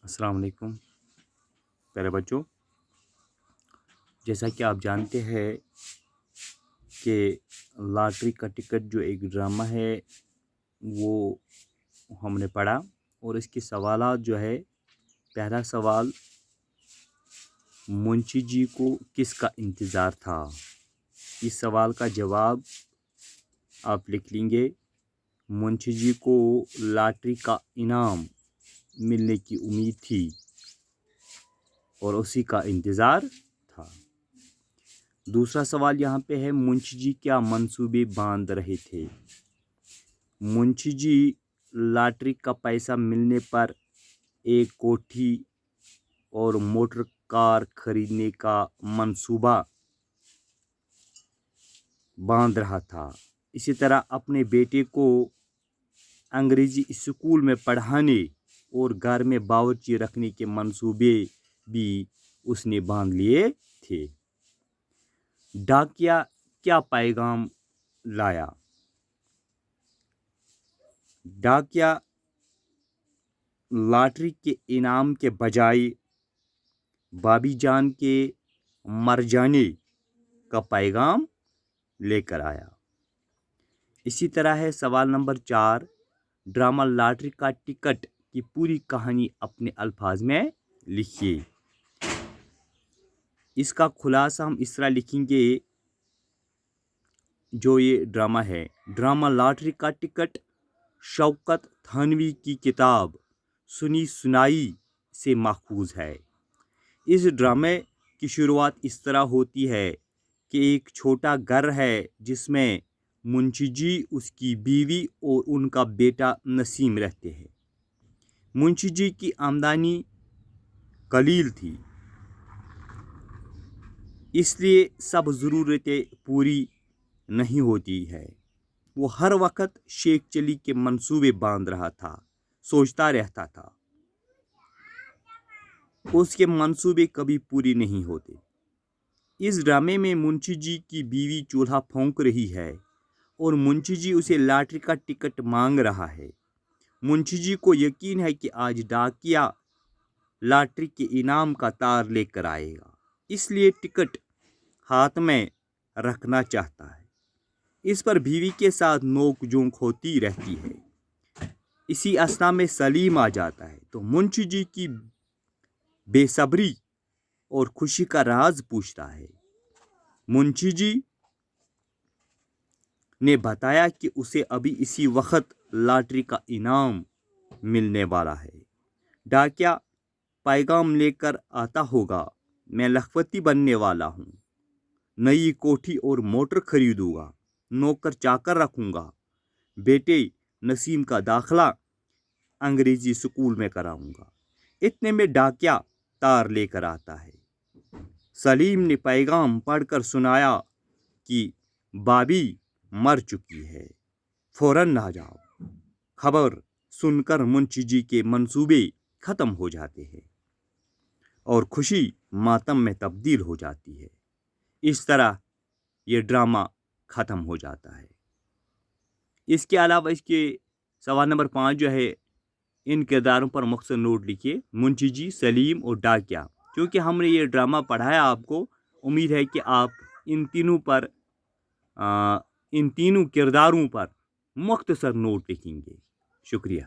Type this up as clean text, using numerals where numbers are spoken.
السلام علیکم پیارے بچوں، جیسا کہ آپ جانتے ہیں کہ لاٹری کا ٹکٹ جو ایک ڈرامہ ہے وہ ہم نے پڑھا، اور اس کے سوالات جو ہے، پہلا سوال، منشی جی کو کس کا انتظار تھا؟ اس سوال کا جواب آپ لکھ لیں گے، منشی جی کو لاٹری کا انعام ملنے کی امید تھی اور اسی کا انتظار تھا۔ دوسرا سوال یہاں پہ ہے، منشی جی کیا منصوبے باندھ رہے تھے؟ منشی جی لاٹری کا پیسہ ملنے پر ایک کوٹھی اور موٹر کار خریدنے کا منصوبہ باندھ رہا تھا۔ اسی طرح اپنے بیٹے کو انگریزی اسکول میں پڑھانے اور گھر میں باورچی رکھنے کے منصوبے بھی اس نے باندھ لیے تھے۔ ڈاکیا کیا پیغام لایا؟ ڈاکیا لاٹری کے انعام کے بجائے بابی جان کے مر جانے کا پیغام لے کر آیا۔ اسی طرح ہے سوال نمبر 4، ڈرامہ لاٹری کا ٹکٹ کی پوری کہانی اپنے الفاظ میں لکھیے۔ اس کا خلاصہ ہم اس طرح لکھیں گے، جو یہ ڈرامہ ہے، ڈرامہ لاٹری کا ٹکٹ شوکت تھانوی کی کتاب سنی سنائی سے ماخوذ ہے۔ اس ڈرامے کی شروعات اس طرح ہوتی ہے کہ ایک چھوٹا گھر ہے جس میں منشی جی، اس کی بیوی اور ان کا بیٹا نسیم رہتے ہیں۔ منشی جی کی آمدنی قلیل تھی، اس لیے سب ضرورتیں پوری نہیں ہوتی ہے۔ وہ ہر وقت شیخ چلی کے منصوبے باندھ رہا تھا، سوچتا رہتا تھا۔ اس کے منصوبے کبھی پوری نہیں ہوتے۔ اس ڈرامے میں منشی جی کی بیوی چولہا پھونک رہی ہے اور منشی جی اسے لاٹری کا ٹکٹ مانگ رہا ہے۔ منشی جی کو یقین ہے کہ آج ڈاکیا لاٹری کے انعام کا تار لے کر آئے گا، اس لیے ٹکٹ ہاتھ میں رکھنا چاہتا ہے۔ اس پر بیوی کے ساتھ نوک جھونک ہوتی رہتی ہے۔ اسی اثنا میں سلیم آ جاتا ہے تو منشی جی کی بے صبری اور خوشی کا راز پوچھتا ہے۔ منشی جی نے بتایا کہ اسے ابھی اسی وقت لاٹری کا انعام ملنے والا ہے۔ ڈاکیا پیغام لے کر آتا ہوگا، میں لکھپتی بننے والا ہوں، نئی کوٹھی اور موٹر خریدوں گا، نوکر چاکر رکھوں گا، بیٹے نسیم کا داخلہ انگریزی اسکول میں کراؤں گا۔ اتنے میں ڈاکیا تار لے کر آتا ہے۔ سلیم نے پیغام پڑھ کر سنایا کہ بابی مر چکی ہے، فوراً آ جاؤ۔ خبر سن کر منشی جی کے منصوبے ختم ہو جاتے ہیں اور خوشی ماتم میں تبدیل ہو جاتی ہے۔ اس طرح یہ ڈرامہ ختم ہو جاتا ہے۔ اس کے علاوہ اس کے سوال نمبر 5 جو ہے، ان کرداروں پر مختصر نوٹ لکھیے، منشی جی، سلیم اور ڈاکیا۔ کیونکہ ہم نے یہ ڈرامہ پڑھایا آپ کو، امید ہے کہ آپ ان تینوں کرداروں پر مختصر نوٹ لکھیں گے۔ شکریہ۔